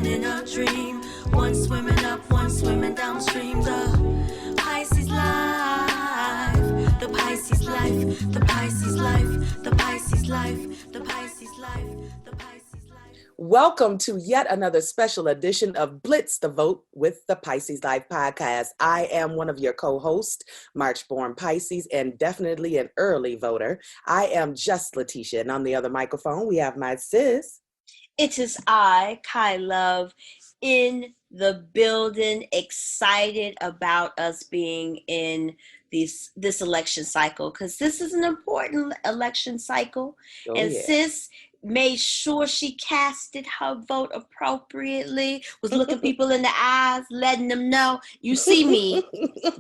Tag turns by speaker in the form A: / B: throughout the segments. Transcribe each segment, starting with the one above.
A: in a dream. One swimming up, one swimming downstream. The Pisces life, the Pisces life, the Pisces life, the Pisces life, the Pisces life, the Pisces life.
B: Welcome to yet another special edition of Blitz the Vote with the Pisces Life Podcast. I am one of your co-hosts, March-born Pisces, and definitely an early voter. I am just Letitia, and on the other microphone, we have my sis.
C: It is I, Kai Love, in the building, excited about us being in this election cycle, because this is an important election cycle. Sis made sure she casted her vote appropriately, was looking people in the eyes, letting them know, you see me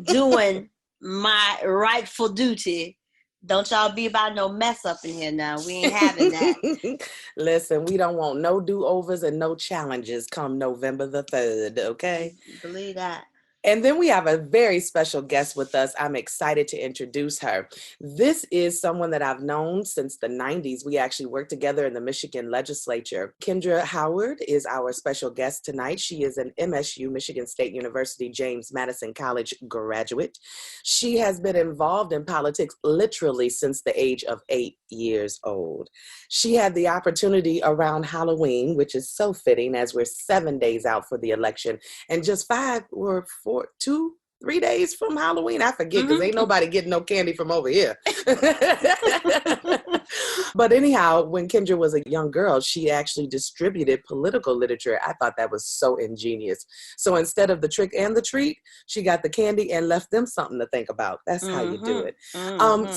C: doing my rightful duty. Don't y'all be about no mess up in here now. We ain't having that.
B: Listen, we don't want no do-overs and no challenges come November the 3rd, okay?
C: Believe that.
B: And then we have a very special guest with us. I'm excited to introduce her. This is someone that I've known since the 90s. We actually worked together in the Michigan legislature. Kendra Howard is our special guest tonight. She is an MSU, Michigan State University, James Madison College graduate. She has been involved in politics literally since the age of 8 years old. She had the opportunity around Halloween, which is so fitting as we're 7 days out for the election, and just 3 days from Halloween. I forget because ain't nobody getting no candy from over here. But anyhow, when Kendra was a young girl, she actually distributed political literature. I thought that was so ingenious. So instead of the trick and the treat, she got the candy and left them something to think about. That's how you do it.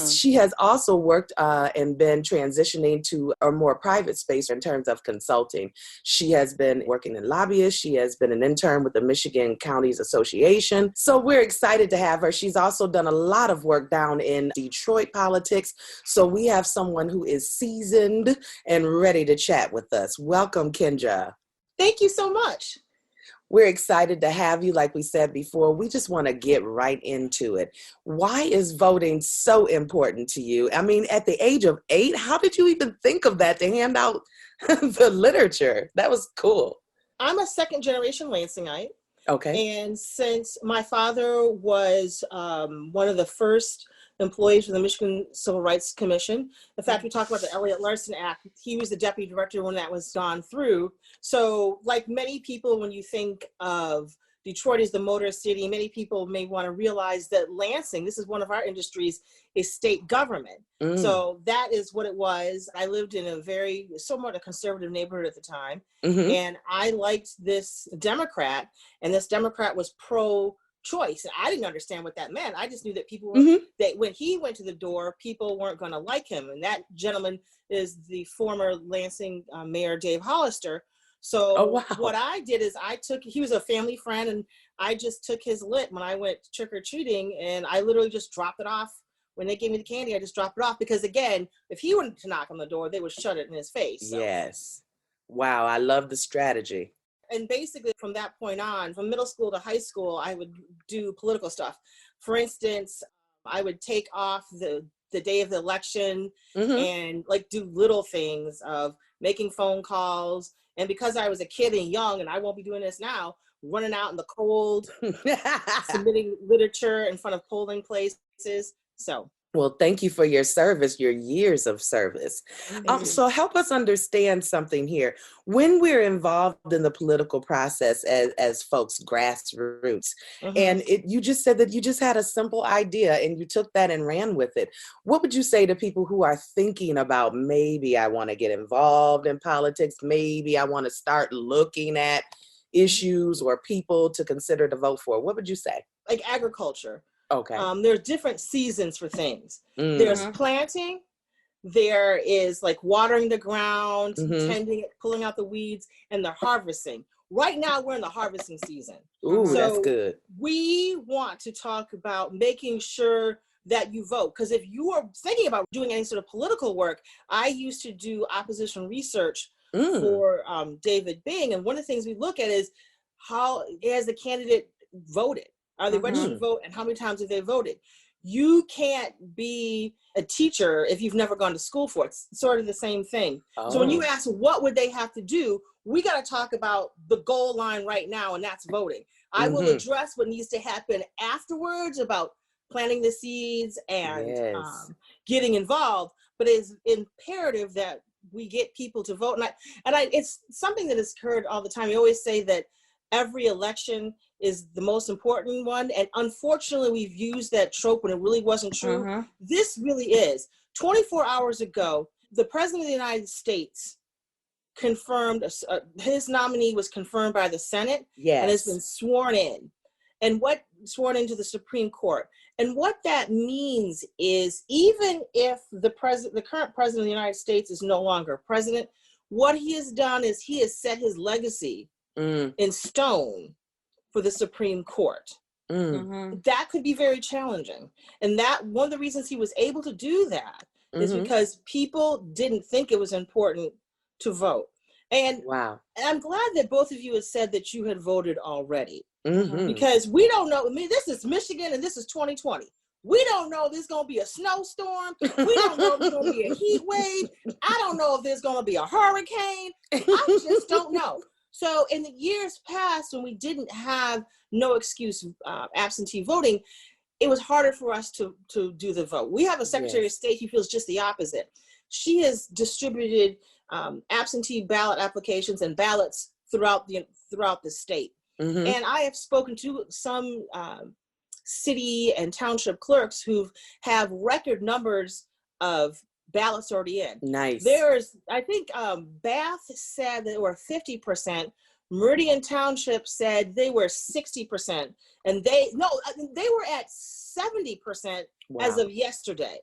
B: She has also worked and been transitioning to a more private space in terms of consulting. She has been working in lobbyists. She has been an intern with the Michigan Counties Association. So we're excited to have her. She's also done a lot of work down in Detroit politics. So we have someone who is seasoned and ready to chat with us. Welcome, Kendra.
D: Thank you so much.
B: We're excited to have you. Like we said before, we just want to get right into it. Why is voting so important to you? I mean, at the age of 8, how did you even think of that to hand out the literature? That was cool.
D: I'm a second-generation Lansingite.
B: Okay.
D: And since my father was one of the first employees for the Michigan Civil Rights Commission, in fact, we talked about the Elliott Larson Act. He was the deputy director when that was gone through. So like many people, when you think of Detroit as the motor city, many people may want to realize that Lansing, this is one of our industries, is state government. So that is what it was. I lived in a somewhat a conservative neighborhood at the time. And I liked this Democrat, and this Democrat was pro-choice. And I didn't understand what that meant. I just knew that people were, that when he went to the door, people weren't going to like him. And that gentleman is the former Lansing Mayor, Dave Hollister. So what I did is he was a family friend, and I just took his lit when I went trick-or-treating, and I literally just dropped it off. When they gave me the candy, I just dropped it off because, again, if he wanted to knock on the door, they would shut it in his face. So.
B: Yes. Wow, I love the strategy.
D: And basically from that point on, from middle school to high school, I would do political stuff. For instance, I would take off the day of the election and like do little things of making phone calls. And because I was a kid and young, and I won't be doing this now, running out in the cold, submitting literature in front of polling places. So.
B: Well, thank you for your service, your years of service. So help us understand something here. When we're involved in the political process as folks, grassroots, and you just said that you just had a simple idea and you took that and ran with it. What would you say to people who are thinking about, maybe I want to get involved in politics, maybe I want to start looking at issues or people to consider to vote for? What would you say?
D: Like agriculture.
B: Okay.
D: There's different seasons for things. There's planting, there is like watering the ground, tending it, pulling out the weeds, and the harvesting. Right now, we're in the harvesting season.
B: Ooh, so that's good.
D: We want to talk about making sure that you vote. Because if you are thinking about doing any sort of political work, I used to do opposition research for David Bing. And one of the things we look at is how has the candidate voted? Are they registered to vote, and how many times have they voted? You can't be a teacher if you've never gone to school for it. It's sort of the same thing. So when you ask what would they have to do, we got to talk about the goal line right now, and that's voting. I will address what needs to happen afterwards about planting the seeds and getting involved, but it's imperative that we get people to vote. And it's something that is heard all the time. You always say that every election is the most important one. And unfortunately, we've used that trope when it really wasn't true. This really is. 24 hours ago, the President of the United States confirmed, his nominee was confirmed by the Senate and has been sworn in. And sworn into the Supreme Court. And what that means is, even if the current president of the United States is no longer president, what he has done is he has set his legacy in stone for the Supreme Court. That could be very challenging. And that one of the reasons he was able to do that is because people didn't think it was important to vote. And I'm glad that both of you have said that you had voted already. Because we don't know. I mean, this is Michigan and this is 2020. We don't know if there's going to be a snowstorm. We don't know if there's going to be a heat wave. I don't know if there's going to be a hurricane. I just don't know. So in the years past, when we didn't have no excuse absentee voting, it was harder for us to do the vote. We have a Secretary of State who feels just the opposite. She has distributed absentee ballot applications and ballots throughout the state. And I have spoken to some city and township clerks who have record numbers of ballots already in. Nice. I think Bath said they were 50%. Meridian Township said they were 60%. And they were at 70% as of yesterday.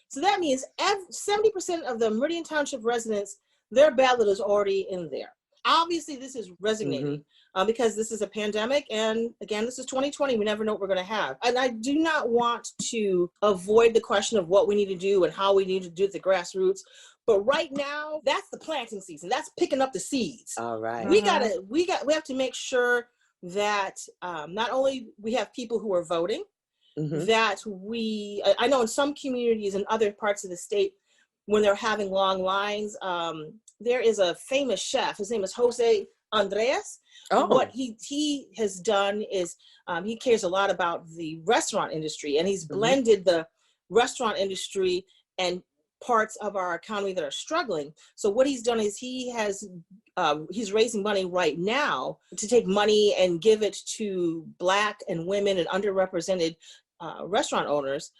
D: So that means 70% of the Meridian Township residents, their ballot is already in there. Obviously, this is resonating because this is a pandemic. And again, this is 2020. We never know what we're going to have. And I do not want to avoid the question of what we need to do and how we need to do it at the grassroots. But right now, that's the planting season. That's picking up the seeds. All right. We have to make sure that not only we have people who are voting, that I know in some communities in other parts of the state, when they're having long lines, there is a famous chef. His name is Jose Andres. What he has done is he cares a lot about the restaurant industry, and he's blended the restaurant industry and parts of our economy that are struggling. So what he's done is he's raising money right now to take money and give it to Black and women and underrepresented restaurant owners.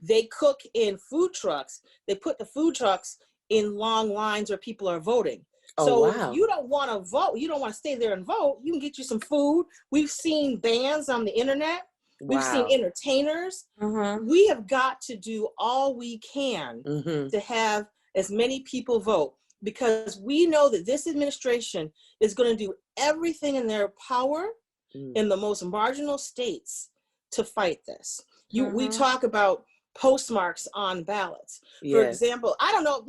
D: They cook in food trucks. They put the food trucks in long lines where people are voting. If you don't want to vote, you don't want to stay there and vote, you can get you some food. We've seen bands on the internet. We've seen entertainers. We have got to do all we can to have as many people vote, because we know that this administration is going to do everything in their power in the most marginal states to fight this. We talk about postmarks on ballots. For example, I don't know,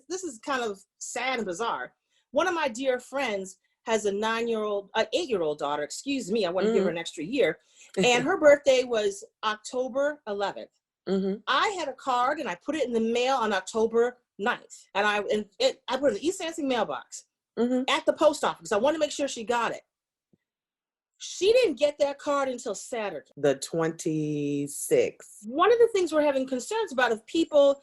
D: this is kind of sad and bizarre. One of my dear friends has an 8-year-old daughter, excuse me, I want to give her an extra year. And her birthday was October 11th. I had a card and I put it in the mail on October 9th. And I put it in the East Lansing mailbox at the post office. I wanted to make sure she got it. She didn't get that card until Saturday. The 26th. One of the things we're having concerns about, if people,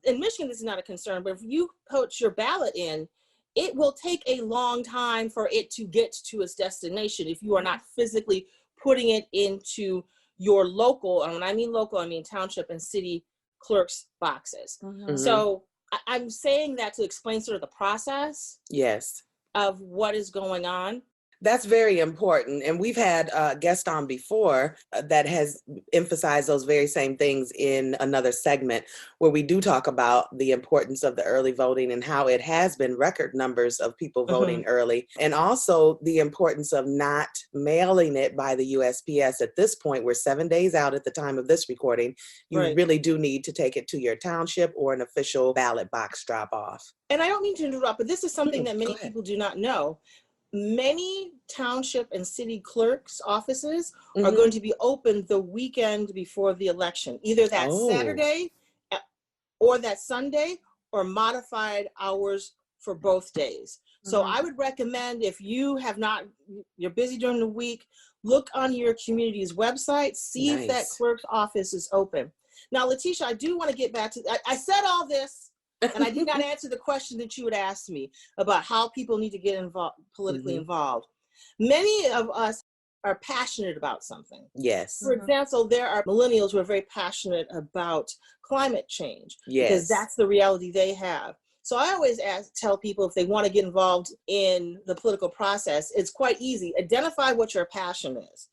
D: in Michigan, this is not a concern, but if you put your ballot in, it will take a long time for it to get to its destination if you are not physically putting it into your local, and when I mean local, I mean township and city clerks' boxes. So I'm saying that to explain sort of the process of what is going on.
B: That's very important. And we've had a guest on before that has emphasized those very same things in another segment where we do talk about the importance of the early voting and how it has been record numbers of people voting early. And also the importance of not mailing it by the USPS. At this point, we're 7 days out at the time of this recording. You really do need to take it to your township or an official ballot box drop off.
D: And I don't mean to interrupt, but this is something that many people do not know. Many township and city clerks' offices are going to be open the weekend before the election, either that Saturday or that Sunday, or modified hours for both days. So
C: Mhm.
D: I would recommend, if you have not, you're busy during the week, look on your community's website, see if that
B: Nice.
D: clerk's office is open. Now, Letitia, I do want to get back to, I said all this, and I did not answer the question that you had asked me about how people need to get involved, politically involved. Many of us are passionate about something.
B: Yes.
D: For example, there are millennials who are very passionate about climate change because
B: Yes.
D: that's the reality they have. So I always tell people, if they want to get involved in the political process, it's quite easy. Identify what your passion is.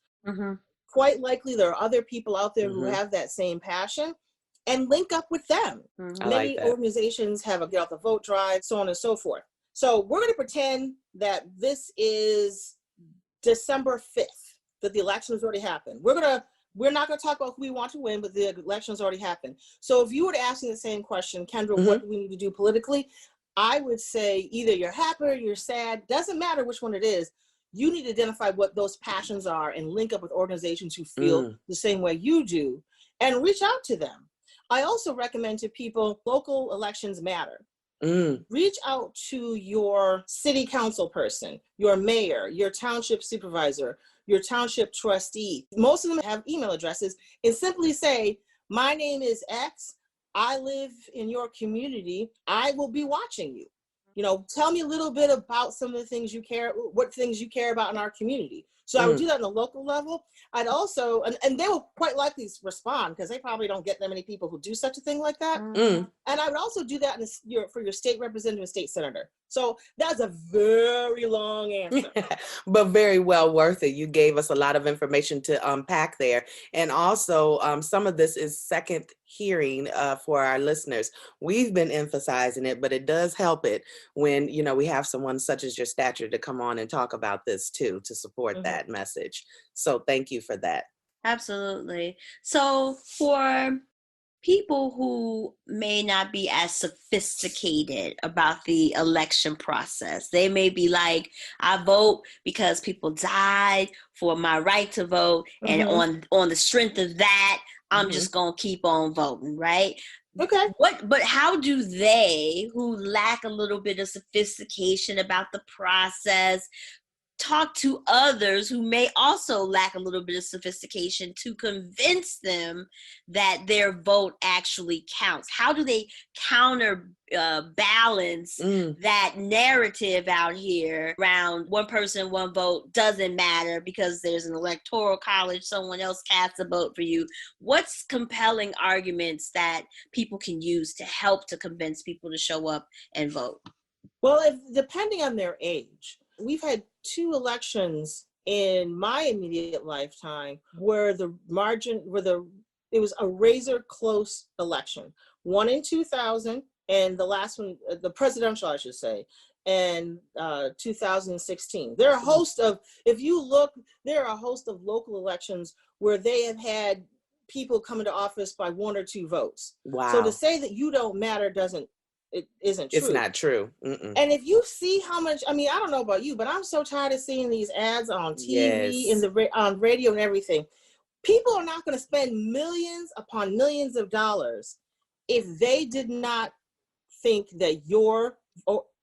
D: Quite likely there are other people out there who have that same passion, and link up with them.
B: I like
D: Many
B: that.
D: organizations have a Get Out the Vote drive, so on and so forth. So we're going to pretend that this is December 5th, that the election has already happened. We're not going to talk about who we want to win, but the election has already happened. So if you were to ask me the same question, Kendra, what do we need to do politically? I would say either you're happy or you're sad. Doesn't matter which one it is. You need to identify what those passions are and link up with organizations who feel the same way you do and reach out to them. I also recommend to people, local elections matter. Reach out to your city council person, your mayor, your township supervisor, your township trustee. Most of them have email addresses, and simply say, my name is X. I live in your community. I will be watching you. You know, tell me a little bit about some of the things what things you care about in our community. So I would do that on the local level. I'd also, and they will quite likely respond because they probably don't get that many people who do such a thing like that. And I would also do that for your state representative and state senator. So that's a very long answer.
B: But very well worth it. You gave us a lot of information to unpack there. And also some of this is second hearing for our listeners. We've been emphasizing it, but it does help it when, you know, we have someone such as your stature to come on and talk about this too, to support that message. So thank you for that.
C: Absolutely. So for people who may not be as sophisticated about the election process, they may be like, I vote because people died for my right to vote, and on the strength of that, I'm just gonna keep on voting, right?
D: Okay.
C: But how do they, who lack a little bit of sophistication about the process, talk to others who may also lack a little bit of sophistication to convince them that their vote actually counts? How do they balance that narrative out here around one person, one vote doesn't matter because there's an electoral college, someone else casts a vote for you? What's compelling arguments that people can use to help to convince people to show up and vote?
D: Well, depending on their age. We've had 2 elections in my immediate lifetime where it was a razor close election. One in 2000, and the last one, the presidential, I should say, and 2016. There are a host of, if you look, there are a host of local elections where they have had people come into office by 1 or 2 votes.
B: Wow.
D: So to say that you don't matter isn't true.
B: It's not true.
D: And if you see how much, I mean, I don't know about you, but I'm so tired of seeing these ads on TV and on radio and everything. People are not going to spend millions upon millions of dollars if they did not think that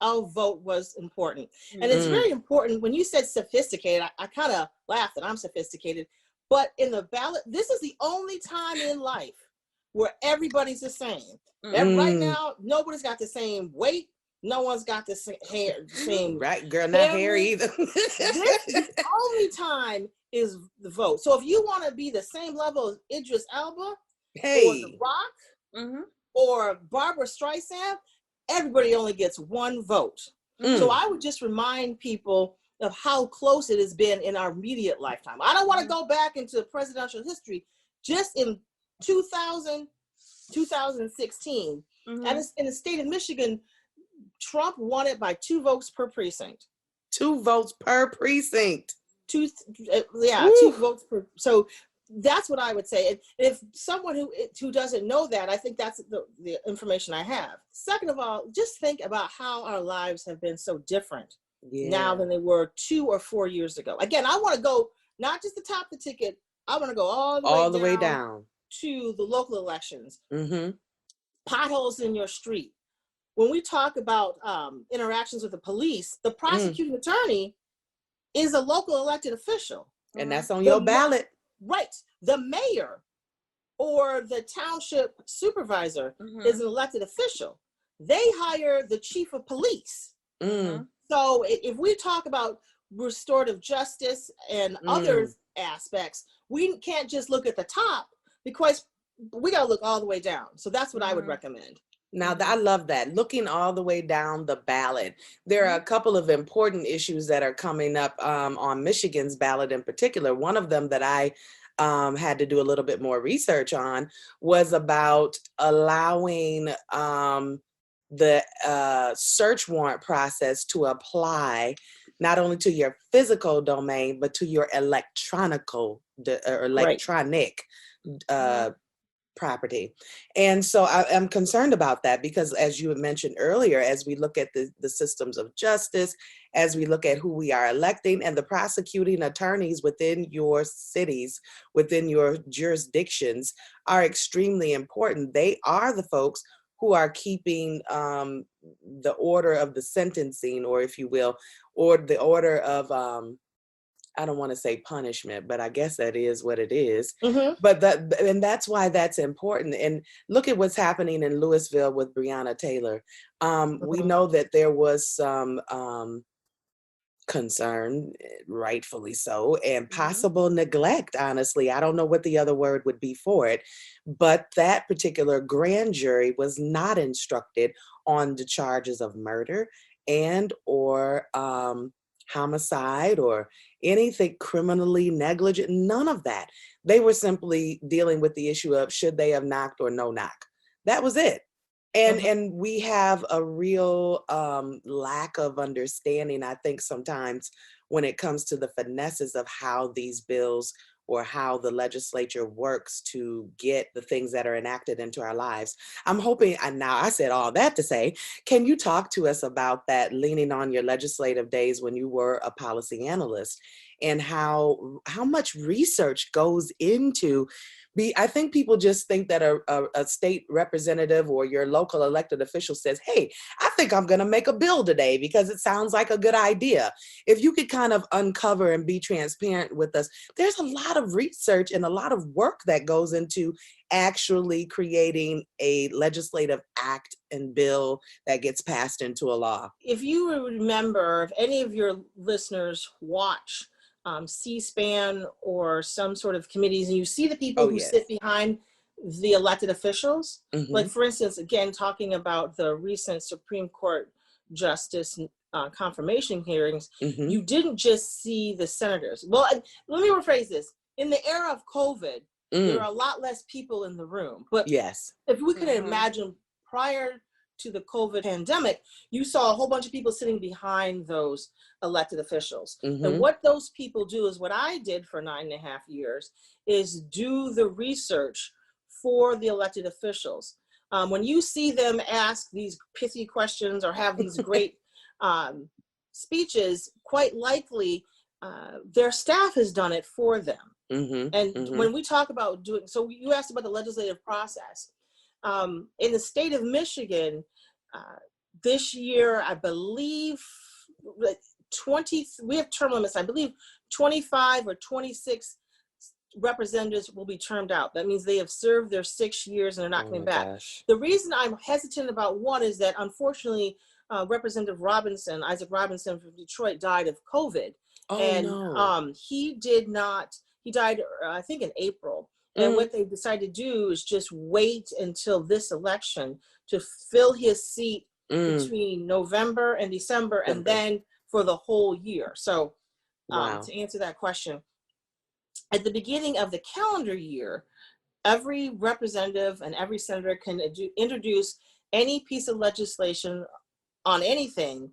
D: our vote was important. And it's very important. When you said sophisticated, I kind of laughed that I'm sophisticated, but in the ballot, this is the only time in life where everybody's the same. And right now, nobody's got the same weight. No one's got the same
B: right, girl, not hair either.
D: The only time is the vote. So if you want to be the same level as Idris Elba or The Rock or Barbara Streisand, everybody only gets 1 vote. So I would just remind people of how close it has been in our immediate lifetime. I don't want to go back into presidential history. Just in 2016, and in the state of Michigan, Trump won it by 2 votes per precinct.
B: 2 votes per precinct.
D: 2 votes per. So that's what I would say. And if someone who doesn't know that, I think that's the information I have. Second of all, just think about how our lives have been so different now than they were 2 or 4 years ago. Again, I want to go not just the top of the ticket. I want to go all the way down to the local elections. Potholes in your street, when we talk about interactions with the police, the prosecuting attorney is a local elected official.
B: And that's on your ballot.
D: Right. The mayor or the township supervisor is an elected official. They hire the chief of police. So if we talk about restorative justice and other aspects, we can't just look at the top, because we got to look all the way down. So that's what I would recommend.
B: Now, I love that. Looking all the way down the ballot. There are a couple of important issues that are coming up on Michigan's ballot in particular. One of them that I had to do a little bit more research on was about allowing the search warrant process to apply not only to your physical domain, but to your electronic property. And so I'm concerned about that, because as you had mentioned earlier, as we look at the systems of justice, as we look at who we are electing, and the prosecuting attorneys within your cities, within your jurisdictions, are extremely important. They are the folks who are keeping the order of the sentencing, or if you will, or the order of I don't want to say punishment, but I guess that is what it is. But and that's why that's important. And look at what's happening in Louisville with Breonna Taylor. We know that there was some concern, rightfully so, and possible neglect, honestly. I don't know what the other word would be for it. But that particular grand jury was not instructed on the charges of murder and or homicide or anything criminally negligent, none of that. They were simply dealing with the issue of should they have knocked or no knock. That was it. And we have a real lack of understanding, I think, sometimes when it comes to the finesses of how these bills or how the legislature works to get the things that are enacted into our lives. I'm hoping, and now I said all that to say, can you talk to us about that, leaning on your legislative days when you were a policy analyst, and how much research goes into I think people just think that a state representative or your local elected official says, hey, I think I'm going to make a bill today because it sounds like a good idea. If you could kind of uncover and be transparent with us, there's a lot of research and a lot of work that goes into actually creating a legislative act and bill that gets passed into a law.
D: If you remember, if any of your listeners watch C-SPAN or some sort of committees, and you see the people who sit behind the elected officials, like for instance, again, talking about the recent Supreme Court Justice confirmation hearings, you didn't just see the senators. Well, let me rephrase this. In the era of COVID, there are a lot less people in the room. But if we can imagine prior to the COVID pandemic, you saw a whole bunch of people sitting behind those elected officials. And what those people do is what I did for 9.5 years, is do the research for the elected officials. When you see them ask these pithy questions or have these great speeches, quite likely their staff has done it for them. When we talk about doing, so you asked about the legislative process. In the state of Michigan, this year, I believe we have term limits. I believe 25 or 26 representatives will be termed out. That means they have served their 6 years and they're not coming back. The reason I'm hesitant about one is that unfortunately, Representative Isaac Robinson from Detroit, died of COVID. He died, I think, in April. And what they decided to do is just wait until this election to fill his seat between November and December, and then for the whole year. So to answer that question, at the beginning of the calendar year, every representative and every senator can introduce any piece of legislation on anything,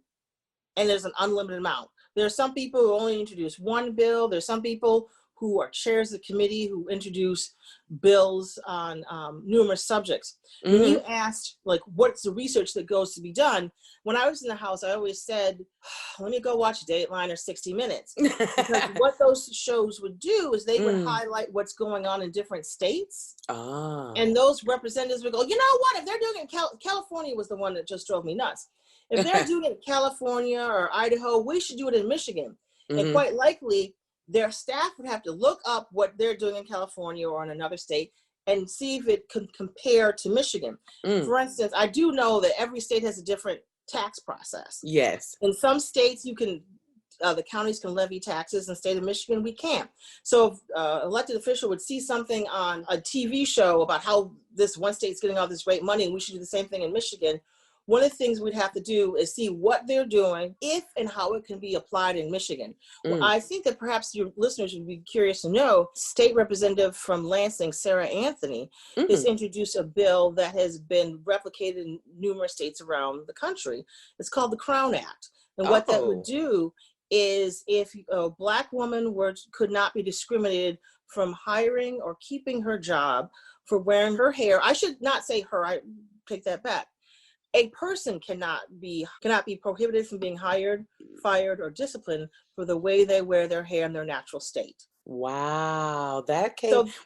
D: and there's an unlimited amount. There are some people who only introduce one bill. There's some people who are chairs of the committee who introduce bills on numerous subjects. When you asked, like, what's the research that goes to be done? When I was in the House, I always said, let me go watch Dateline or 60 Minutes. Because what those shows would do is they would highlight what's going on in different states. And those representatives would go, you know what, if they're doing it in California was the one that just drove me nuts. If they're doing it in California or Idaho, we should do it in Michigan. And quite likely, their staff would have to look up what they're doing in California or in another state and see if it can compare to Michigan. For instance, I do know that every state has a different tax process.
B: Yes.
D: In some states, you can, the counties can levy taxes. In the state of Michigan, we can't. So if an elected official would see something on a TV show about how this one state's getting all this great money and we should do the same thing in Michigan, one of the things we'd have to do is see what they're doing, if and how it can be applied in Michigan. Well, I think that perhaps your listeners would be curious to know, State Representative from Lansing, Sarah Anthony, has introduced a bill that has been replicated in numerous states around the country. It's called the Crown Act. And what that would do is, if a Black woman could not be discriminated from hiring or keeping her job for wearing her hair, I should not say her, I take that back. A person cannot be prohibited from being hired, fired, or disciplined for the way they wear their hair in their natural state.
B: Wow,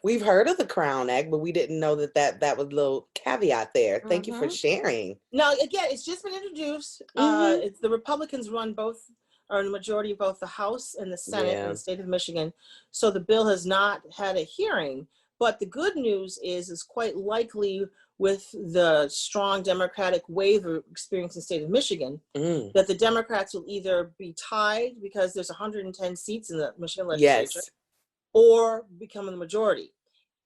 B: we've heard of the Crown Act, but we didn't know that was a little caveat there. Thank you for sharing.
D: Now, again, it's just been introduced. It's the Republicans are in the majority of both the House and the Senate in the state of Michigan. So the bill has not had a hearing. But the good news is quite likely, with the strong Democratic wave of experience in the state of Michigan, that the Democrats will either be tied because there's 110 seats in the Michigan legislature, or become the majority.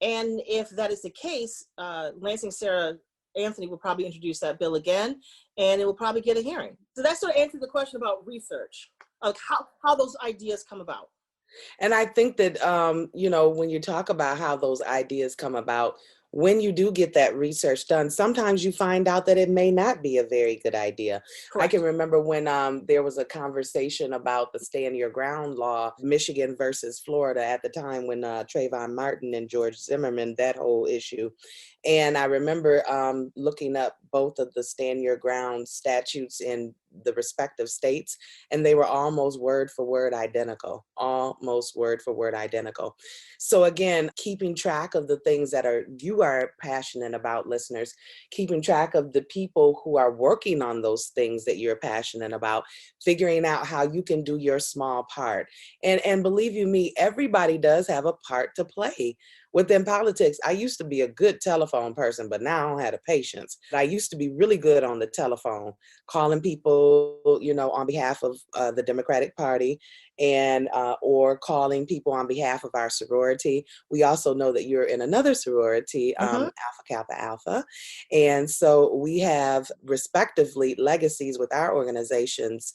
D: And if that is the case, Lansing Sarah Anthony will probably introduce that bill again, and it will probably get a hearing. So that sort of answers the question about research, like how those ideas come about.
B: And I think that, when you talk about how those ideas come about, when you do get that research done, sometimes you find out that it may not be a very good idea. Correct. I can remember when there was a conversation about the stand your ground law, Michigan versus Florida at the time, when Trayvon Martin and George Zimmerman, that whole issue. And I remember looking up both of the stand your ground statutes in the respective states, and they were almost word for word identical. So again, keeping track of the things that you are passionate about, listeners, keeping track of the people who are working on those things that you're passionate about, figuring out how you can do your small part. And believe you me, everybody does have a part to play. Within politics, I used to be a good telephone person, but now I don't have the patience. I used to be really good on the telephone, calling people, on behalf of the Democratic Party, and or calling people on behalf of our sorority. We also know that you're in another sorority, Alpha Kappa Alpha. And so we have respectively legacies with our organizations,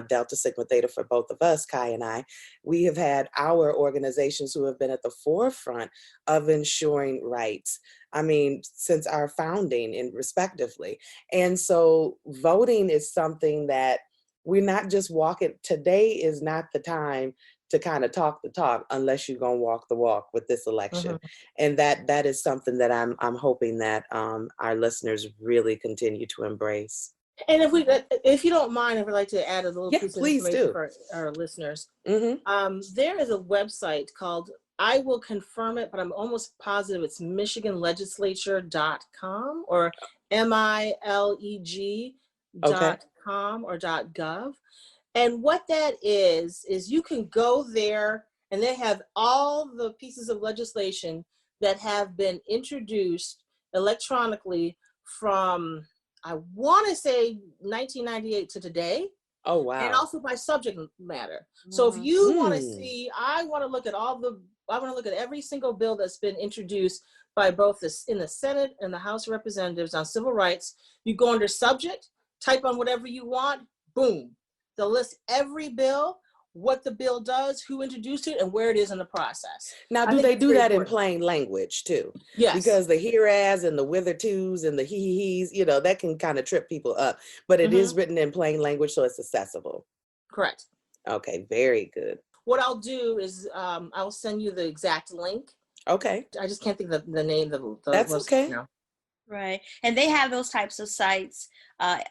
B: Delta Sigma Theta for both of us, Kai and I. We have had our organizations who have been at the forefront of ensuring rights. I mean, since our founding and respectively. And so voting is something that we're not just walking. Today is not the time to kind of talk the talk unless you're going to walk the walk with this election. And that is something that I'm hoping that our listeners really continue to embrace.
D: And if you don't mind, I would like to add a little piece of information for our listeners. There is a website called, I will confirm it, but I'm almost positive it's michiganlegislature.com or mileg.com or .gov. And what that is you can go there and they have all the pieces of legislation that have been introduced electronically from, I want to say 1998 to today.
B: Oh, wow. And
D: also by subject matter. So if you want to see, I want to look at every single bill that's been introduced by both in the Senate and the House of Representatives on civil rights. You go under subject, type on whatever you want, boom. They'll list every bill, what the bill does, who introduced it, and where it is in the process.
B: Now, do they do that in plain language too?
D: Yes.
B: Because the hereas and the whithertos and the he-he's, that can kind of trip people up. But it is written in plain language, so it's accessible.
D: Correct.
B: Okay, very good.
D: what I'll do is I'll send you the exact link.
B: Okay.
D: I just can't think of the name of the
B: That's
D: website
B: okay.
D: now.
C: Right. And they have those types of sites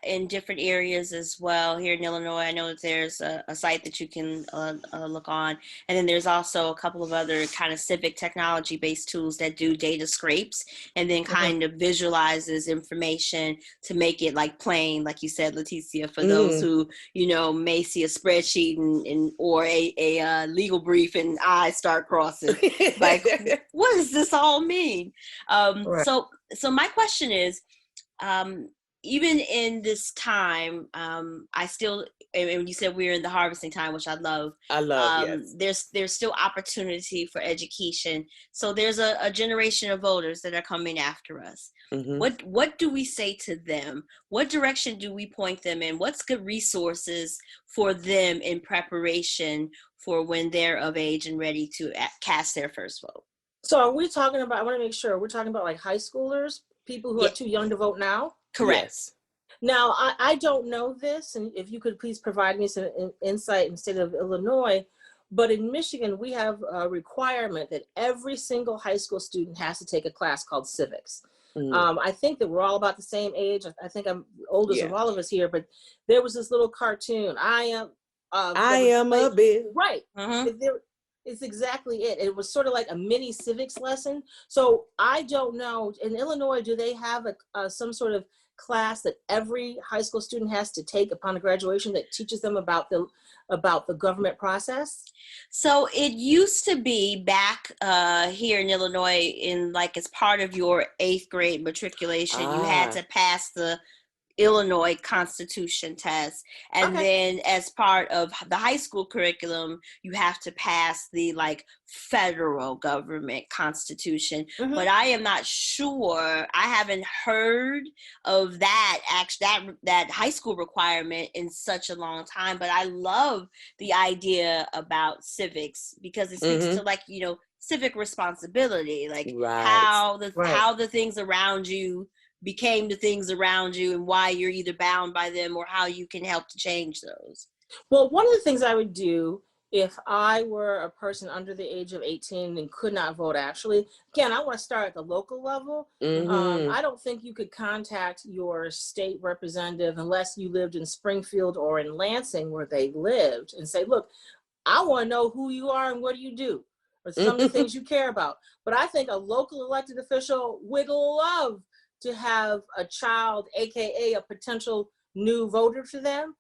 C: in different areas as well. Here in Illinois, I know that there's a site that you can look on. And then there's also a couple of other kind of civic technology-based tools that do data scrapes and then kind of visualizes information to make it like plain, like you said, Letitia, for those who, you know, may see a spreadsheet and or a legal brief and eyes start crossing. Like, what does this all mean?
D: Right.
C: So my question is, even in this time, I still, and you said we're in the harvesting time, which I love.
B: Yes.
C: There's still opportunity for education. So there's a generation of voters that are coming after us. What do we say to them? What direction do we point them in? What's good resources for them in preparation for when they're of age and ready to cast their first vote?
D: So are we talking about, I want to make sure, we're talking about like high schoolers, people who are too young to vote now?
C: Correct.
B: Yes.
D: Now, I don't know this, and if you could please provide me some insight in the state of Illinois, but in Michigan, we have a requirement that every single high school student has to take a class called civics. I think that we're all about the same age. I think I'm oldest of all of us here, but there was this little cartoon, I am a bit. Right. It's exactly it. It was sort of like a mini civics lesson. So I don't know, in Illinois, do they have some sort of class that every high school student has to take upon graduation that teaches them about the government process?
C: So it used to be back here in Illinois, in like as part of your 8th grade matriculation, you had to pass the Illinois Constitution test. And then as part of the high school curriculum, you have to pass the like federal government Constitution. But I am not sure. I haven't heard of that that high school requirement in such a long time. But I love the idea about civics because it speaks to like, you know, civic responsibility, like how the things around you became the things around you and why you're either bound by them or how you can help to change those.
D: Well, one of the things I would do if I were a person under the age of 18 and could not vote, actually, again, I want to start at the local level. I don't think you could contact your state representative unless you lived in Springfield or in Lansing where they lived and say, look, I want to know who you are and what do you do, or some of the things you care about. But I think a local elected official would love to have a child, AKA a potential new voter to them,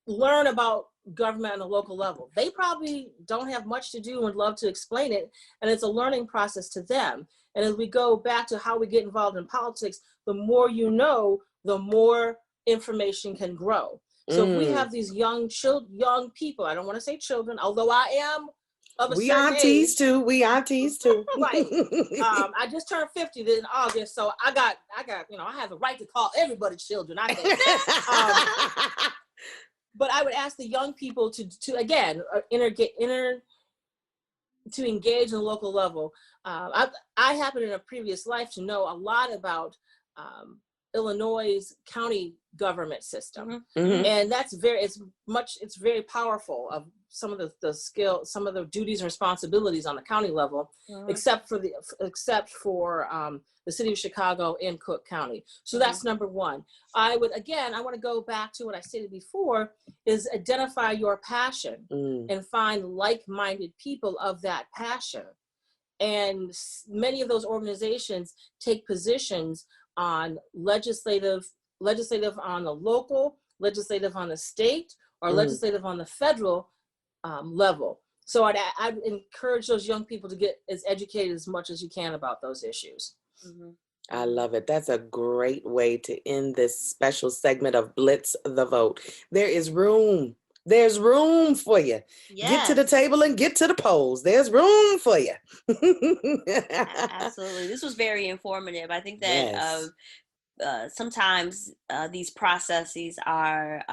D: learn about government on a local level. They probably don't have much to do and would love to explain it. And it's a learning process to them. And as we go back to how we get involved in politics, the more you know, the more information can grow. So if we have these young people, I don't want to say children, although I am of a certain age.
B: We aunties too.
D: Right. I just turned 50 in August, so I got, you know, I have the right to call everybody children, I think. But I would ask the young people to again, to engage in the local level. I happen in a previous life to know a lot about Illinois' county government system. And that's it's very powerful of some of the skill, some of the duties and responsibilities on the county level, except for the city of Chicago and Cook County. So that's number one. I want to go back to what I stated before, is identify your passion and find like-minded people of that passion. And many of those organizations take positions on legislative on the local, legislative on the state, or legislative on the federal level. So I'd encourage those young people to get as educated as much as you can about those issues.
B: I love it. That's a great way to end this special segment of Blitz the Vote. There is room. There's room for you. Yes. Get to the table and get to the polls. There's room for you.
C: Absolutely. This was very informative. I think that sometimes these processes are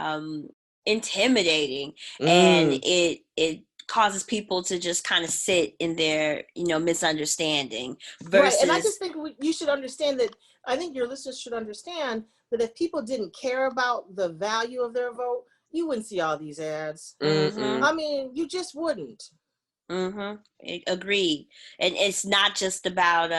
C: intimidating, and it causes people to just kind of sit in their, misunderstanding. Versus...
D: Right, and I just think you should understand that. I think your listeners should understand that if people didn't care about the value of their vote, you wouldn't see all these ads.
B: Mm-mm.
D: I mean, you just wouldn't.
C: Agreed. And it's not just about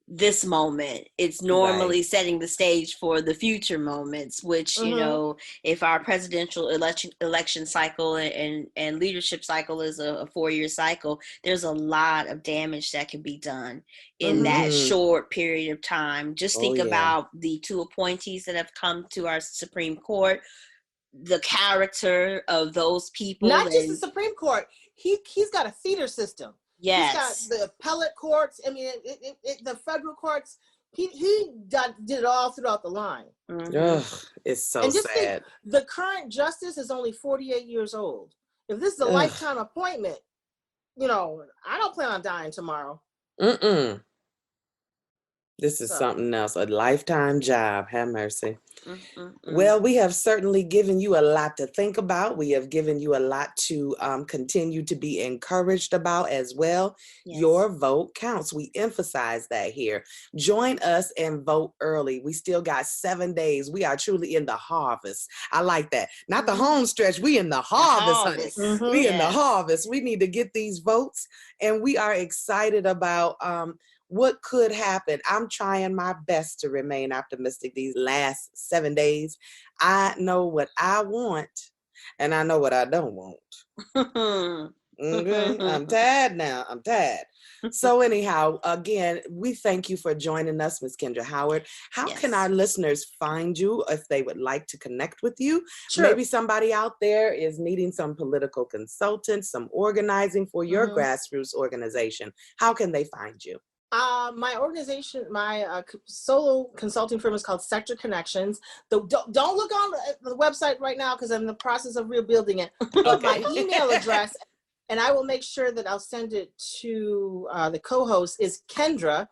C: this moment. It's normally setting the stage for the future moments, which you know, if our presidential election cycle and leadership cycle is a 4-year cycle, there's a lot of damage that can be done in that short period of time. Just think about the 2 appointees that have come to our Supreme Court, the character of those people.
D: Not just the Supreme Court. He's got a feeder system.
C: Yes.
D: He's got the appellate courts. I mean, the federal courts. He did it all throughout the line.
B: Ugh, it's so
D: and just
B: sad.
D: Think, the current justice is only 48 years old. If this is a lifetime appointment, you know, I don't plan on dying tomorrow.
B: This is something else, a lifetime job. Have mercy. Well, we have certainly given you a lot to think about. We have given you a lot to continue to be encouraged about as well. Yes. Your vote counts. We emphasize that here. Join us and vote early. We still got 7 days. We are truly in the harvest. I like that. Not the home stretch. We in the harvest, honey. We in the harvest. We need to get these votes, and we are excited about what could happen. I'm trying my best to remain optimistic these last 7 days. I know what I want, and I know what I don't want. Okay? I'm tired now. I'm tired. So anyhow, again, we thank you for joining us, Ms. Kendra Howard. How can our listeners find you if they would like to connect with you? Sure. Maybe somebody out there is needing some political consultants, some organizing for your grassroots organization. How can they find you?
D: My organization, my solo consulting firm is called Sector Connections. Don't look on the website right now because I'm in the process of rebuilding it. But my email address, and I will make sure that I'll send it to the co-host, is Kendra,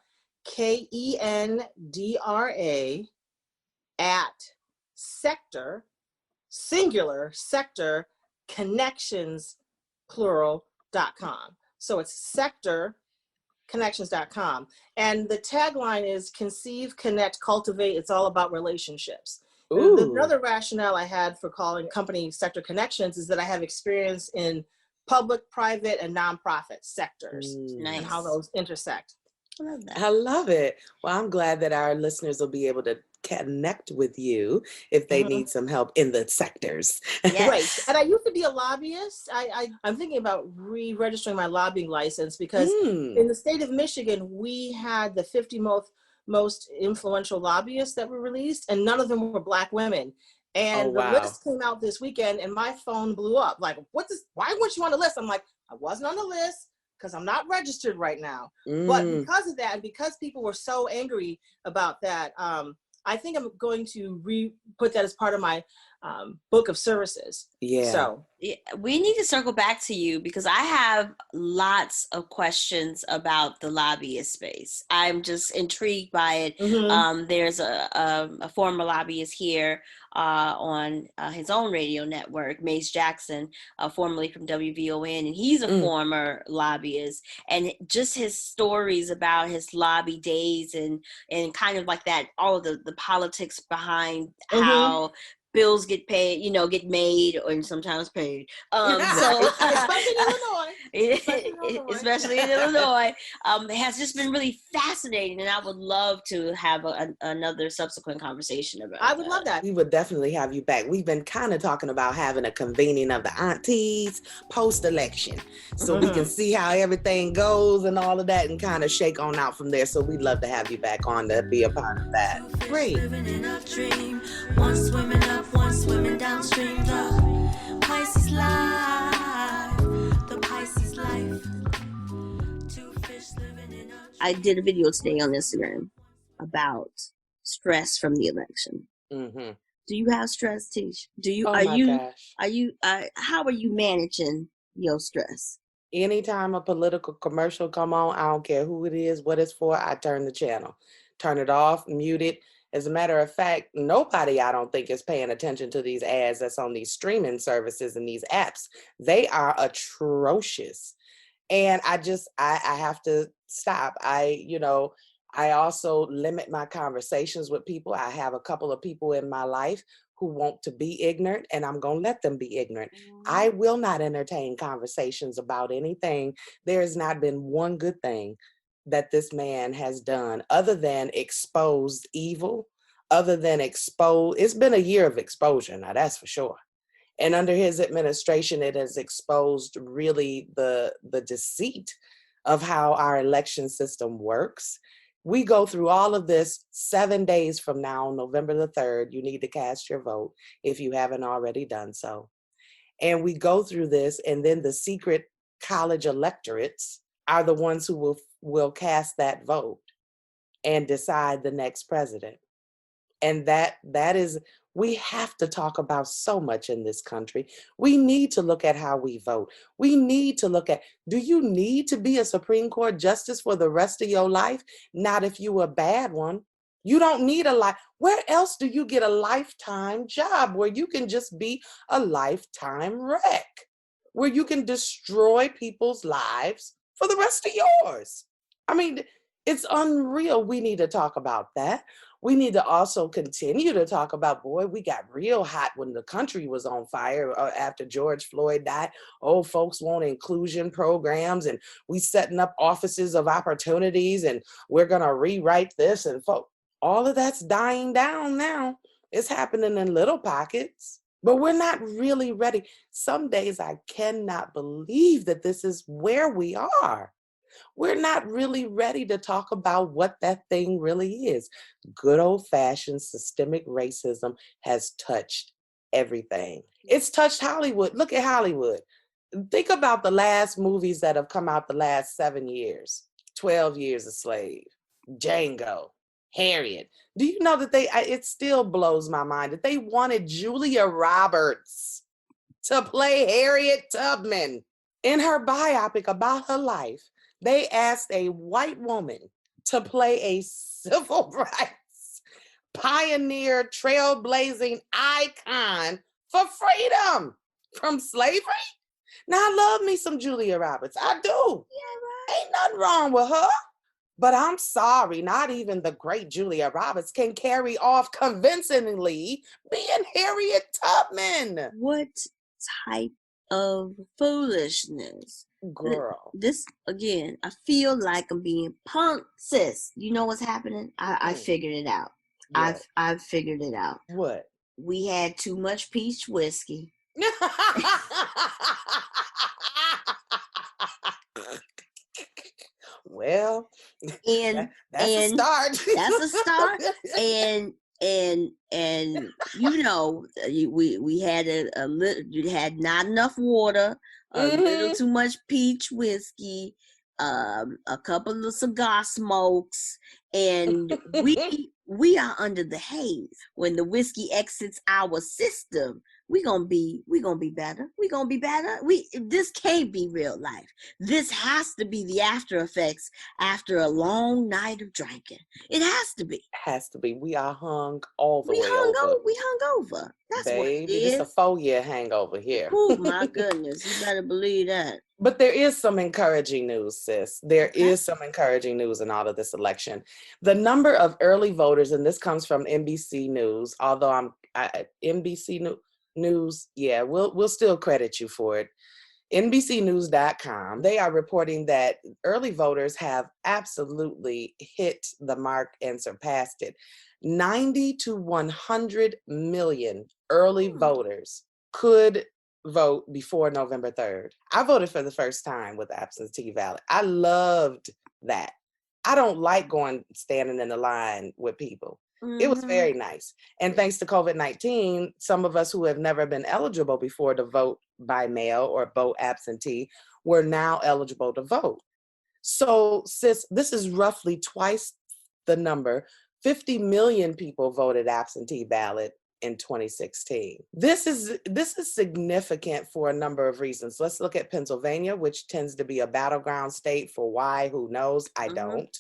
D: Kendra, at Sector, singular, Sector Connections, plural.com. So it's Sector Connections.com. And the tagline is conceive, connect, cultivate. It's all about relationships. Another rationale I had for calling company Sector Connections is that I have experience in public, private, and nonprofit sectors and how those intersect.
C: I love that.
B: I love it. Well, I'm glad that our listeners will be able to connect with you if they need some help in the sectors.
D: Right. And I used to be a lobbyist. I'm thinking about re-registering my lobbying license because in the state of Michigan, we had the 50 most influential lobbyists that were released, and none of them were Black women. And the list came out this weekend, and my phone blew up. Like, why weren't you on the list? I'm like, I wasn't on the list because I'm not registered right now. But because of that, and because people were so angry about that, I think I'm going to put that as part of my book of services. Yeah. So
C: we need to circle back to you because I have lots of questions about the lobbyist space. I'm just intrigued by it. There's a former lobbyist here on his own radio network, Mace Jackson, formerly from WVON, and he's a former lobbyist. And just his stories about his lobby days and kind of like that, all of the politics behind how bills get paid, get made or sometimes paid. Especially in Illinois, it has just been really fascinating, and I would love to have another subsequent conversation about it.
D: I would love that.
B: We would definitely have you back. We've been kind of talking about having a convening of the aunties post-election so we can see how everything goes and all of that and kind of shake on out from there. So we'd love to have you back on to be a part of that.
D: Great.
A: One swimming up, one swimming downstream. The Pisces Life, the Pisces Life. Two fish living in a...
C: I did a video today on Instagram about stress from the election. Do you have stress, Tish? Do you?
B: Gosh.
C: How are you managing your stress?
B: Anytime a political commercial come on, I don't care who it is, what it's for, I turn the channel. Turn it off, mute it. As a matter of fact, nobody, I don't think, is paying attention to these ads that's on these streaming services and these apps. They are atrocious. And I have to stop. I also limit my conversations with people. I have a couple of people in my life who want to be ignorant, and I'm going to let them be ignorant. I will not entertain conversations about anything. There has not been one good thing that this man has done other than exposed evil, other than expose. It's been a year of exposure, now that's for sure. And under his administration, it has exposed really the deceit of how our election system works. We go through all of this 7 days from now, November the 3rd. You need to cast your vote if you haven't already done so. And we go through this, and then the secret college electorates are the ones who will cast that vote and decide the next president. And that is, we have to talk about so much in this country. We need to look at how we vote. We need to look at, do you need to be a Supreme Court justice for the rest of your life? Not if you a bad one. You don't need a life. Where else do you get a lifetime job where you can just be a lifetime wreck? Where you can destroy people's lives for the rest of yours? I mean, it's unreal. We need to talk about that. We need to also continue to talk about, boy, we got real hot when the country was on fire after George Floyd died. Oh, folks want inclusion programs, and we setting up offices of opportunities, and we're going to rewrite this. And all of that's dying down now. It's happening in little pockets, but we're not really ready. Some days I cannot believe that this is where we are. We're not really ready to talk about what that thing really is. Good old-fashioned systemic racism has touched everything. It's touched Hollywood. Look at Hollywood. Think about the last movies that have come out the last 7 years. 12 Years a Slave, Django, Harriet. Do you know that it still blows my mind that they wanted Julia Roberts to play Harriet Tubman in her biopic about her life. They asked a white woman to play a civil rights pioneer, trailblazing icon for freedom from slavery. Now, I love me some Julia Roberts. I do.
C: Yeah, right.
B: Ain't nothing wrong with her. But I'm sorry, not even the great Julia Roberts can carry off convincingly being Harriet Tubman.
C: What type of foolishness?
B: Girl.
C: This, again, I feel like I'm being punked, sis. You know what's happening? I figured it out.
B: What?
C: I've figured it out.
B: What?
C: We had too much peach whiskey.
B: Well,
C: And
B: that's a start.
C: That's a start. And you know, we had a little, you had not enough water, a little too much peach whiskey, a couple of cigar smokes, and we are under the haze. When the whiskey exits our system, we gonna be better. We gonna be better. This can't be real life. This has to be the after effects after a long night of drinking. It has to be.
B: Has to be. We are hung all the way over.
C: We hung over. That's
B: Baby,
C: what it is.
B: it's a 4-year hangover here.
C: Oh my goodness, you better believe that.
B: But there is some encouraging news, sis. There is some encouraging news in all of this election. The number of early voters, and this comes from NBC News, although NBC News, yeah, we'll still credit you for it. NBCnews.com, they are reporting that early voters have absolutely hit the mark and surpassed it. 90 to 100 million early voters could vote before November 3rd. I voted for the first time with absentee ballot. I loved that. I don't like standing in the line with people. It was very nice. And thanks to COVID-19, some of us who have never been eligible before to vote by mail or vote absentee were now eligible to vote. So, sis, this is roughly twice the number. 50 million people voted absentee ballot in 2016. This is significant for a number of reasons. Let's look at Pennsylvania, which tends to be a battleground state for why, who knows? I don't.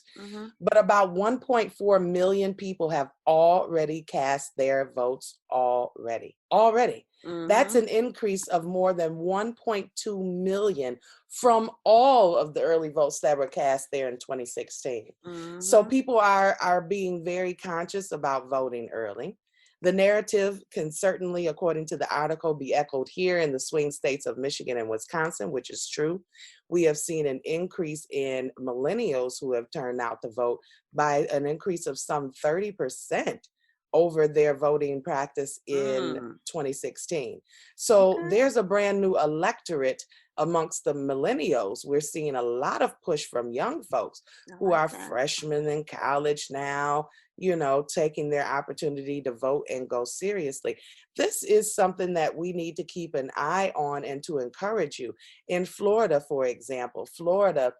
B: But about 1.4 million people have already cast their votes already. That's an increase of more than 1.2 million from all of the early votes that were cast there in 2016. So people are being very conscious about voting early. The narrative can certainly, according to the article, be echoed here in the swing states of Michigan and Wisconsin, which is true. We have seen an increase in millennials who have turned out to vote by an increase of some 30% over their voting practice in 2016. So there's a brand new electorate amongst the millennials. We're seeing a lot of push from young folks who are freshmen in college now, you know, taking their opportunity to vote and go seriously. This is something that we need to keep an eye on and to encourage you. In Florida, for example, Florida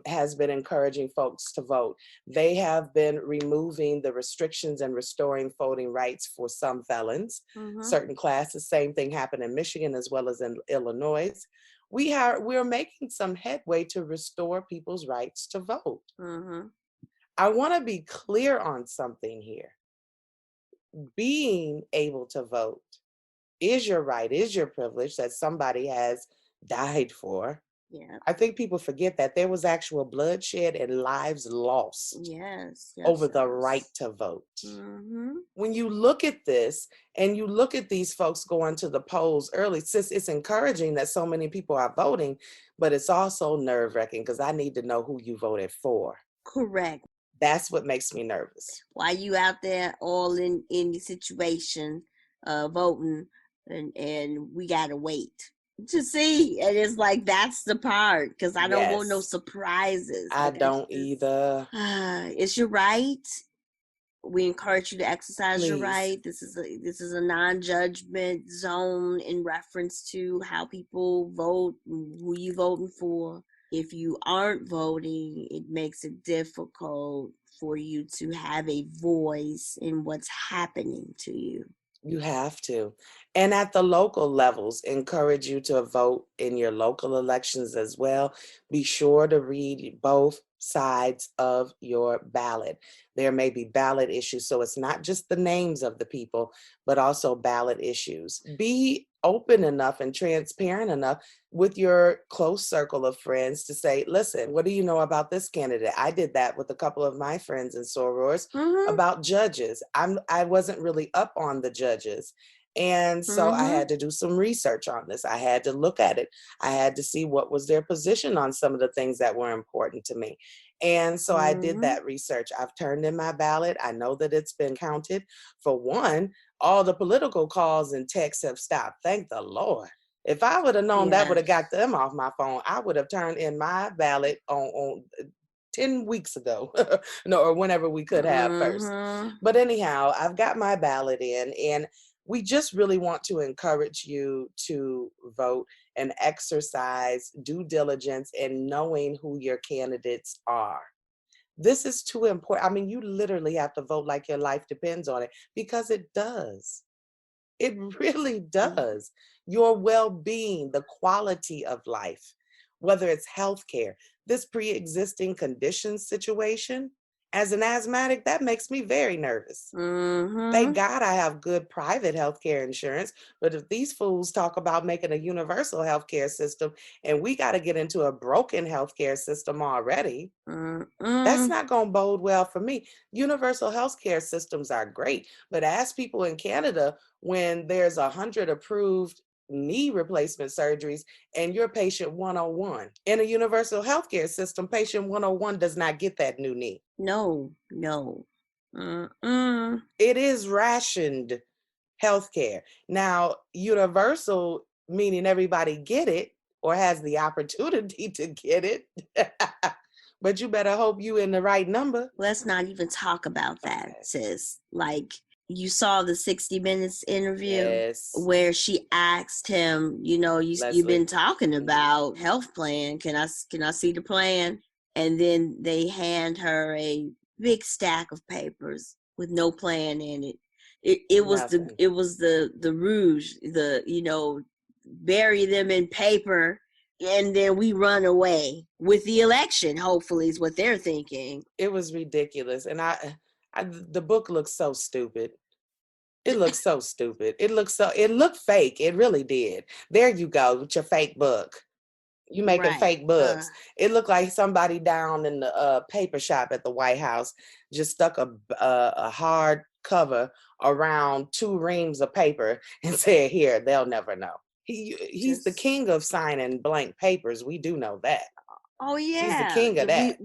B: has been encouraging folks to vote. They have been removing the restrictions and restoring voting rights for some felons, certain classes. Same thing happened in Michigan as well as in Illinois. We're making some headway to restore people's rights to vote. I want to be clear on something here. Being able to vote is your right, is your privilege that somebody has died for.
C: Yeah.
B: I think people forget that there was actual bloodshed and lives lost over the right to vote. When you look at this and you look at these folks going to the polls early, it's encouraging that so many people are voting, but it's also nerve-wracking because I need to know who you voted for.
C: Correct.
B: That's what makes me nervous.
C: While you out there all in the situation, voting, and we gotta wait to see. And it's like, that's the part, because I don't want no surprises.
B: I don't either.
C: It's your right. We encourage you to exercise your right. This is a non-judgment zone in reference to how people vote, who you voting for. If you aren't voting, it makes it difficult for you to have a voice in what's happening to you.
B: You have to. And at the local levels, encourage you to vote in your local elections as well. Be sure to read both sides of your ballot. There may be ballot issues, so it's not just the names of the people, but also ballot issues. Be open enough and transparent enough with your close circle of friends to say, listen, what do you know about this candidate? I did that with a couple of my friends and sorors about judges. I wasn't really up on the judges. And so I had to do some research on this. I had to look at it. I had to see what was their position on some of the things that were important to me. And so I did that research. I've turned in my ballot. I know that it's been counted. For one, all the political calls and texts have stopped. Thank the Lord. If I would have known that would have got them off my phone, I would have turned in my ballot on 10 weeks ago, or whenever we could have first. But anyhow, I've got my ballot in, and we just really want to encourage you to vote and exercise due diligence in knowing who your candidates are. This is too important. I mean, you literally have to vote like your life depends on it, because it does. It really does. Your well-being, the quality of life, whether it's healthcare, this pre-existing condition situation. As an asthmatic, that makes me very nervous. Thank God I have good private healthcare insurance. But if these fools talk about making a universal healthcare system, and we got to get into a broken healthcare system already, that's not going to bode well for me. Universal healthcare systems are great, but ask people in Canada, when there's 100 approved knee replacement surgeries and you're patient 101. In a universal healthcare system, patient 101 does not get that new knee.
C: No.
B: It is rationed healthcare. Now, universal, meaning everybody get it or has the opportunity to get it. But you better hope you in the right number.
C: Let's not even talk about that, sis. Like, you saw the 60 Minutes interview where she asked him, you know, you've been talking about health plan. Can I see the plan? And then they hand her a big stack of papers with no plan in it. It was the rouge, bury them in paper, and then we run away with the election, hopefully, is what they're thinking.
B: It was ridiculous. And the book looks so stupid. It looks so stupid. It looked fake. It really did. There you go with your fake book. You making fake books. It looked like somebody down in the paper shop at the White House just stuck a hard cover around 2 reams of paper and said, here, they'll never know. He's the king of signing blank papers. We do know that.
C: Oh yeah,
B: he's the king of that.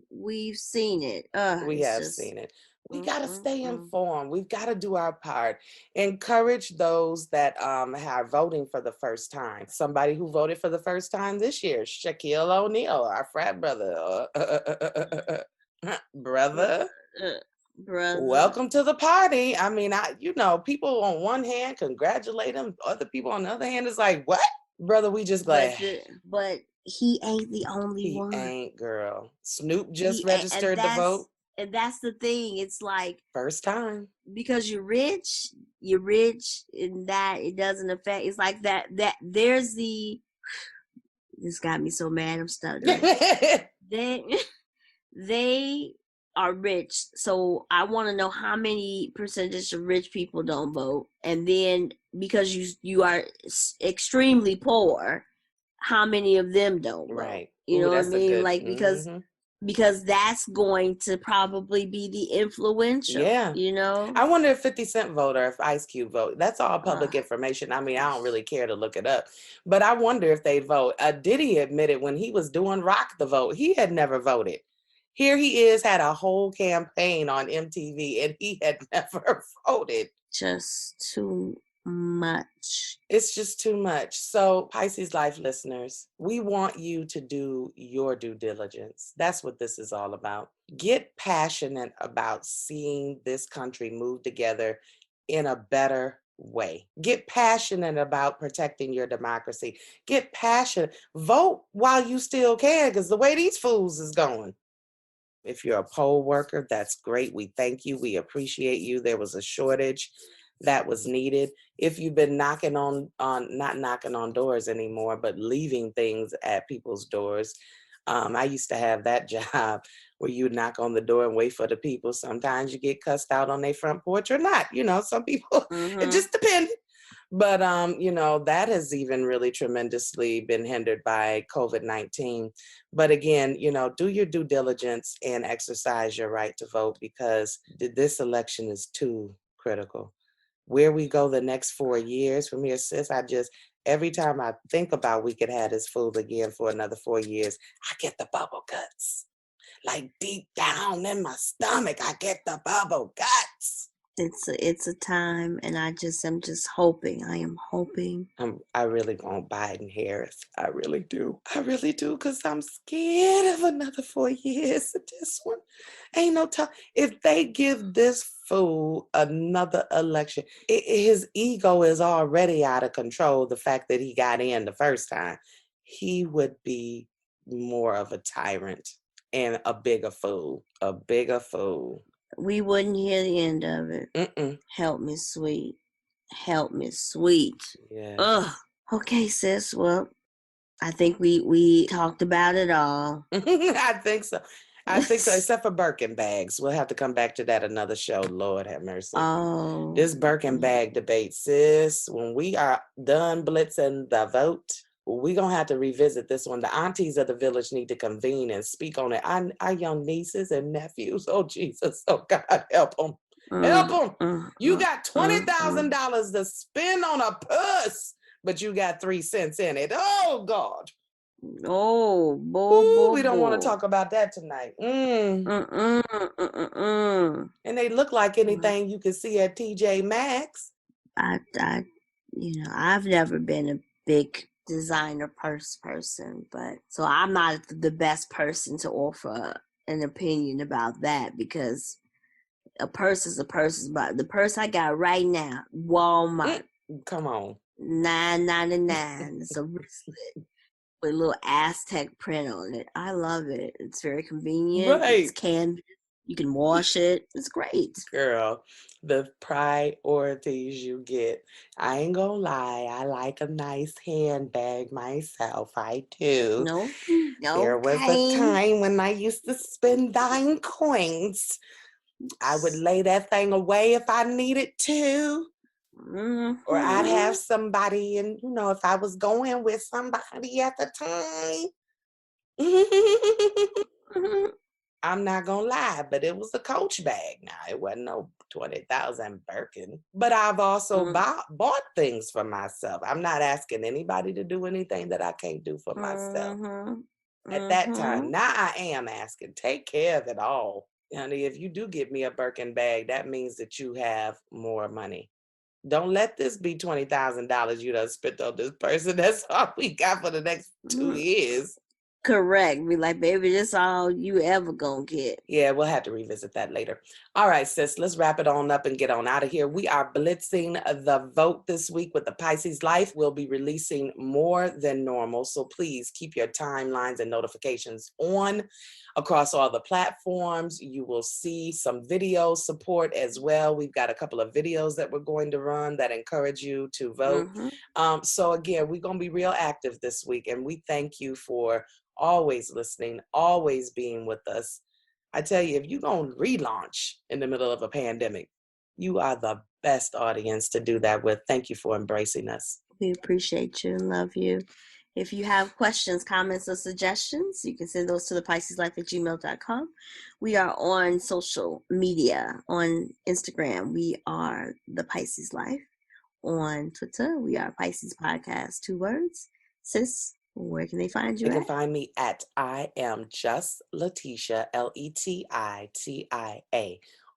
C: We've seen it.
B: We have seen it. We got to stay informed. We've got to do our part. Encourage those that are voting for the first time. Somebody who voted for the first time this year, Shaquille O'Neal, our frat brother. Brother. Welcome to the party. I mean, people on one hand congratulate him. Other people on the other hand is like, what? Brother, we just glad.
C: But he ain't the only one.
B: He ain't, girl. Snoop just registered to vote.
C: And that's the thing. It's like
B: first time. Because
C: you're rich, and that it doesn't affect. It's like that there's the. This got me so mad. I'm stuttering. They are rich, so I want to know how many percentage of rich people don't vote, and then because you are extremely poor, how many of them don't vote? Right. You know what I mean? Like because that's going to probably be the influential. Yeah. You know?
B: I wonder if 50 Cent vote or if Ice Cube vote. That's all public information. I mean, I don't really care to look it up. But I wonder if they vote. Diddy admitted when he was doing Rock the Vote, he had never voted. Here he is, had a whole campaign on MTV, and he had never voted.
C: Just too much.
B: It's just too much. So, Pisces Life listeners, we want you to do your due diligence. That's what this is all about. Get passionate about seeing this country move together in a better way. Get passionate about protecting your democracy. Get passionate. Vote while you still can, because the way these fools is going. If you're a poll worker, that's great. We thank you. We appreciate you. There was a shortage that was needed. If you've been not knocking on doors anymore, but leaving things at people's doors. I used to have that job where you knock on the door and wait for the people. Sometimes you get cussed out on their front porch or not. Some people, it just depends. But, that has even really tremendously been hindered by COVID-19. But again, do your due diligence and exercise your right to vote, because this election is too critical. Where we go the next 4 years from here, sis, every time I think about we could have this fool again for another 4 years, I get the bubble guts. Like deep down in my stomach, I get the bubble guts.
C: It's a time, and I'm just hoping. I am hoping.
B: I really want Biden Harris. I really do, because I'm scared of another 4 years of this one. Ain't no time. If they give this fool another election, his ego is already out of control. The fact that he got in the first time, he would be more of a tyrant and a bigger fool.
C: We wouldn't hear the end of it. Help me, sweet. Yeah. Ugh. Okay, sis. Well, I think we talked about it all.
B: I think so, except for Birkin bags. We'll have to come back to that another show. Lord have mercy. Oh. This Birkin bag debate, sis. When we are done blitzing the vote, we're going to have to revisit this one. The aunties of the village need to convene and speak on it. Our young nieces and nephews. Oh, Jesus. Oh, God, help them. Help them. You got $20,000 to spend on a purse, but you got 3 cents in it. Oh, God.
C: Oh, boy.
B: We don't want to talk about that tonight. And they look like anything you can see at TJ Maxx.
C: I've never been a big designer purse person, but so I'm not the best person to offer an opinion about that, because a purse is a purse. But the purse I got right now, Walmart,
B: come on,
C: $9.99. It's a wristlet with a little Aztec print on it. I love it. It's very convenient. Right. It's canvas. You can wash it. It's great.
B: Girl, the priorities you get. I ain't gonna lie. I like a nice handbag myself. I do.
C: No.
B: There was a time when I used to spend dime coins. I would lay that thing away if I needed to. Mm-hmm. Or I'd have somebody, and if I was going with somebody at the time. I'm not gonna lie, but it was a Coach bag. Now it wasn't no 20,000 Birkin. But I've also bought things for myself. I'm not asking anybody to do anything that I can't do for myself. At that time, now I am asking. Take care of it all, honey. If you do get me a Birkin bag, that means that you have more money. Don't let this be $20,000 you done spent on this person. That's all we got for the next 2 years.
C: Correct. Be like, baby, that's all you ever gonna get.
B: Yeah, we'll have to revisit that later. All right, sis, let's wrap it on up and get on out of here. We are blitzing the vote this week with the Pisces Life. We'll be releasing more than normal, so please keep your timelines and notifications on across all the platforms. You will see some video support as well. We've got a couple of videos that we're going to run that encourage you to vote. So again, we're going to be real active this week, and we thank you for always listening, always being with us. I tell you, if you're going to relaunch in the middle of a pandemic, you are the best audience to do that with. Thank you for embracing us.
C: We appreciate you and love you. If you have questions, comments, or suggestions, you can send those to thepisceslife@gmail.com. We are on social media. On Instagram, we are The Pisces Life. On Twitter, we are Pisces Podcast, 2 words. Sis, where can they find you
B: You
C: at?
B: can find me at I am just Letitia, Letitia.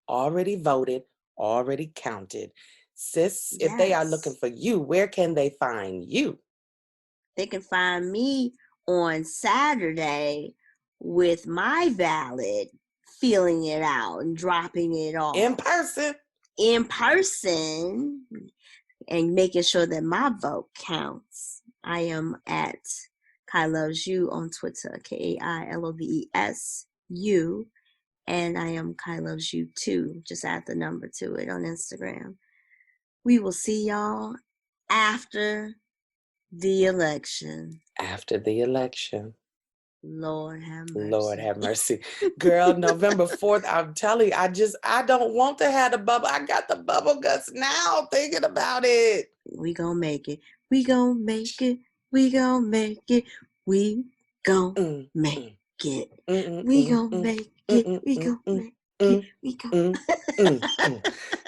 B: Already voted, already counted. Sis, if they are looking for you, where can they find you?
C: They can find me on Saturday with my ballot, filling it out and dropping it off. In person, and making sure that my vote counts. I am at Kai Loves You on Twitter, KAILOVESU, and I am Kai Loves You 2. Just add the number to it on Instagram. We will see y'all after the election.
B: After the election.
C: Lord have mercy.
B: Lord have mercy. Girl, November 4th, I'm telling you, I don't want to have the bubble. I got the bubble guts now thinking about it.
C: We gonna make it. We gonna make it. We gonna make it. We gonna make it. We gonna make it. We gonna make it. We gonna.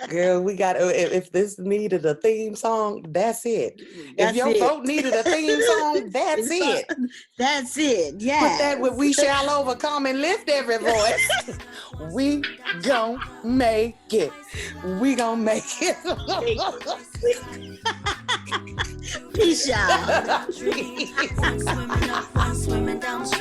B: Girl, we got. If this needed a theme song, that's it. If your vote needed a theme song, that's it.
C: That's it. Yeah.
B: Put that with "We Shall Overcome" and lift every voice. We gon' make it. We gon' make it.
C: Peace out.
A: One swimming up, one swimming downstream.